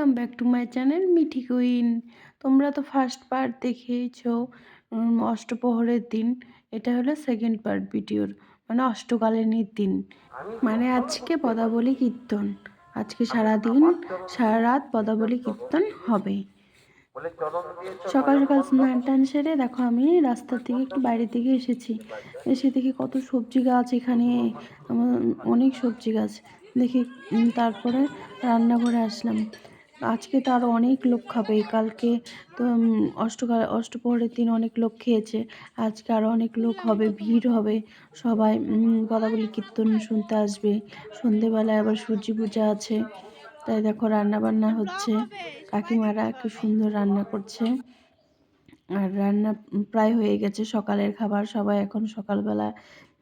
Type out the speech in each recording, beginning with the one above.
Welcome back to my channel Mithi queen. তোমরা তো first part দেখেইছো অষ্টপ্রহরের দিন। এটা হলো সেকেন্ড পার্ট ভিডিওর, মানে অষ্টকালীনের দিন। মানে আজকে পদাবলী কীর্তন, আজকে সারাদিন সারা রাত পদাবলী কীর্তন হবে। সকাল সকাল স্নান টান সেরে দেখো আমি রাস্তার থেকে একটু বাইরের দিকে এসেছি। এসে দেখি কত সবজি গাছ এখানে, অনেক সবজি গাছ দেখি। তারপরে রান্নাঘরে আসলাম। আজকে তো আরও অনেক লোক খাবে, কালকে তো অষ্টপ্রহরের দিন অনেক লোক খেয়েছে, আজকে আরও অনেক লোক হবে, ভিড় হবে। সবাই পদাবলী কীর্তন শুনতে আসবে। সন্ধেবেলায় আবার সূর্য পূজা আছে, তাই দেখো রান্না বান্না হচ্ছে। কাকিমারা কি সুন্দর রান্না করছে, আর রান্না প্রায় হয়ে গেছে। সকালের খাবার সবাই এখন সকালবেলা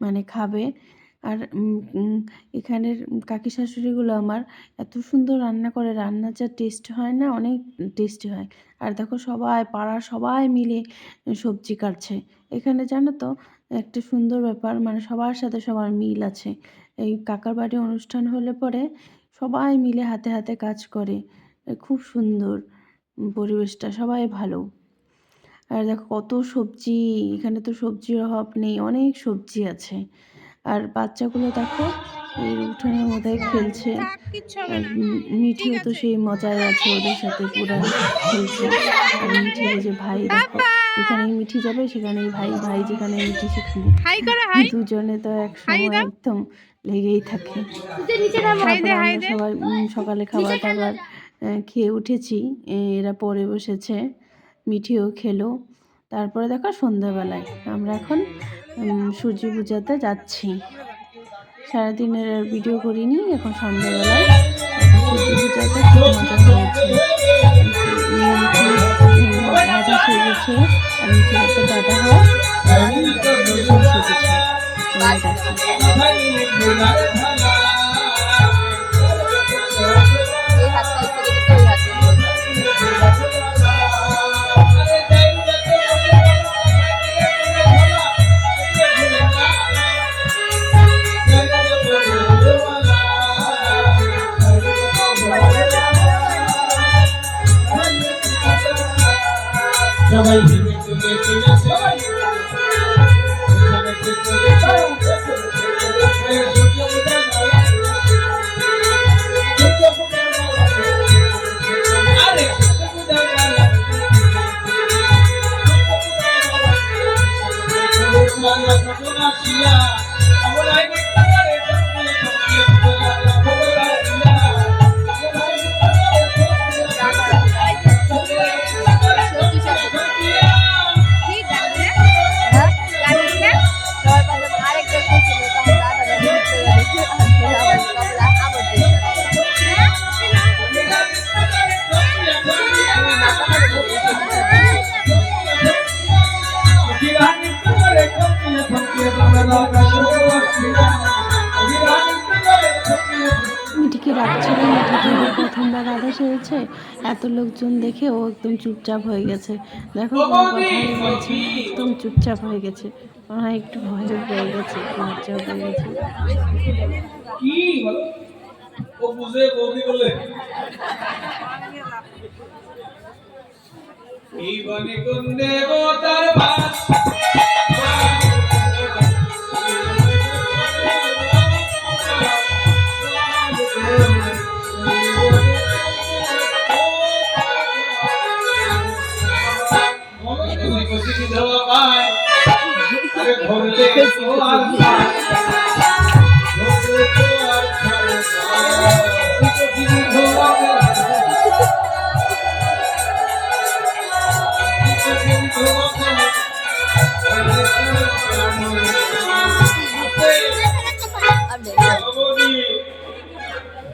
মানে খাবে। আর এখানের কাকি শাশুড়িগুলো আমার এত সুন্দর রান্না করে, রান্না যা টেস্ট হয় না, অনেক টেস্টি হয়। আর দেখো সবাই পাড়ার সবাই মিলে সবজি কাটছে। এখানে জানো তো একটা সুন্দর ব্যাপার, মানে সবার সাথে সবার মিল আছে। এই কাকার বাড়ি অনুষ্ঠান হলে পরে সবাই মিলে হাতে হাতে কাজ করে, খুব সুন্দর পরিবেশটা, সবাই ভালো। আর দেখো কত সবজি, এখানে তো সবজির অভাব নেই, অনেক সবজি আছে। আর বাচ্চাগুলো দেখো এই উঠোনের মধ্যে খেলছে। আর মিঠিও তো সেই মজায় আছে, ওদের সাথে পুরো খেলছে। আর মিঠির যে ভাই দেখো, যেখানেই মিঠি যাবে সেখানেই ভাই, ভাই যেখানে মিঠি সেখানে, দুজনে তো এক সময় একদম লেগেই থাকে। তারপরে আমরা সবাই সকালে খাবার দাবার খেয়ে উঠেছি, এরা পরে বসেছে, মিঠিও খেলো। তারপরে দেখো সন্ধ্যাবেলায় আমরা এখন সূর্য পূজাতে যাচ্ছি। সারাদিনের ভিডিও করিনি, এখন সন্ধ্যাবেলায় সূর্য পূজাতে খুব মজা হয়েছে। রাজা সেজেছে, আর নিচে একটা দাদা হয় সেজেছে। মিঠিকে রাখছিল, মিঠি প্রথমবার রাধা সেরেছে, এত লোকজন দেখে ও একদম চুপচাপ হয়ে গেছে। দেখো কোনো কথাই বলছে না, একদম চুপচাপ হয়ে গেছে। মনে হয় একটু ভয় পেয়ে গেছে, একটু লজ্জা পেয়ে গেছে। এই বনে কোন দেবতার বাস,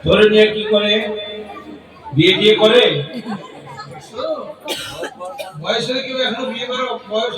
ধরে নিয়ে কি করে বিয়ে টিয়ে করে? বয়স হলে কেউ এখনো বিয়ে করো? বয়স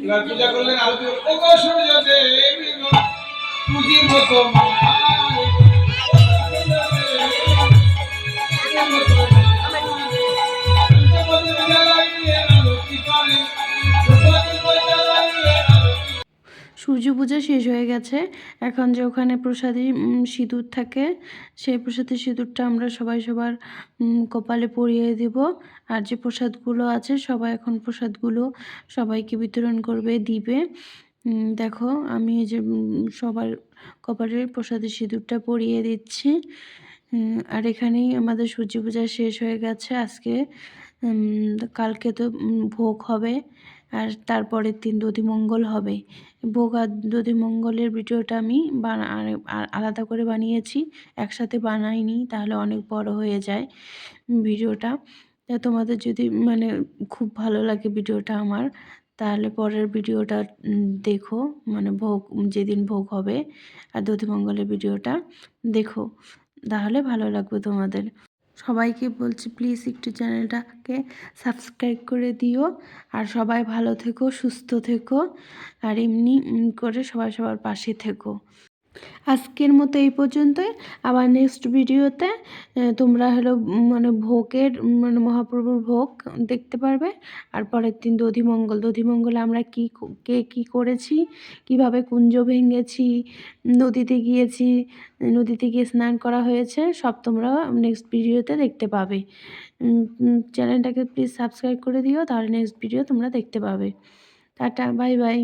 এবার পূজা করলেন আরতি ও গো সূর্য দেবী গো পুজিব তোমায় পঞ্চপতি জ্বালাইয়ে আরতি করে পঞ্চপতি জ্বালাইয়ে আরতি। সূর্য পূজা শেষ হয়ে গেছে। এখন যে ওখানে প্রসাদী সিঁদুর থাকে, সেই প্রসাদী সিঁদুরটা আমরা সবাই সবার কপালে পরিয়ে দেব। আর যে প্রসাদগুলো আছে সবাই এখন প্রসাদগুলো সবাইকে বিতরণ করবে, দিবে। দেখো আমি এই যে সবার কপালে প্রসাদী সিঁদুরটা পরিয়ে দিচ্ছি। আর এখানেই আমাদের সূর্য পূজা শেষ হয়ে গেছে আজকে। কালকে তো ভোগ হবে, আর তারপরের দিন দধিমঙ্গল হবে। ভোগ আর দধিমঙ্গলের ভিডিওটা আমি আলাদা করে বানিয়েছি, একসাথে বানাইনি, তাহলে অনেক বড় হয়ে যায় ভিডিওটা। তা তোমাদের যদি মানে খুব ভালো লাগে ভিডিওটা আমার, তাহলে পরের ভিডিওটা দেখো, মানে ভোগ যেদিন ভোগ হবে আর দধিমঙ্গলের ভিডিওটা দেখো, তাহলে ভালো লাগবে তোমাদের। সবাইকে বলছি প্লিজ একটু চ্যানেলটাকে সাবস্ক্রাইব করে দিও। আর সবাই ভালো থেকো, সুস্থ থেকো, আর এমনি করে সবাই সবার পাশে থেকো। আজকের মতো এই পর্যন্তই। আবার নেক্সট ভিডিওতে তোমরা হলো মানে ভোগের মানে মহাপ্রভুর ভোগ দেখতে পারবে। আর পরের দিন দধিমঙ্গলে আমরা কে কী করেছি, কিভাবে কুঞ্জ ভেঙেছি, নদীতে গিয়েছি, নদীতে গিয়ে স্নান করা হয়েছে, সব তোমরা নেক্সট ভিডিওতে দেখতে পাবে। চ্যানেলটাকে প্লিজ সাবস্ক্রাইব করে দিও, তাহলে নেক্সট ভিডিও তোমরা দেখতে পাবে। Tata, bye bye.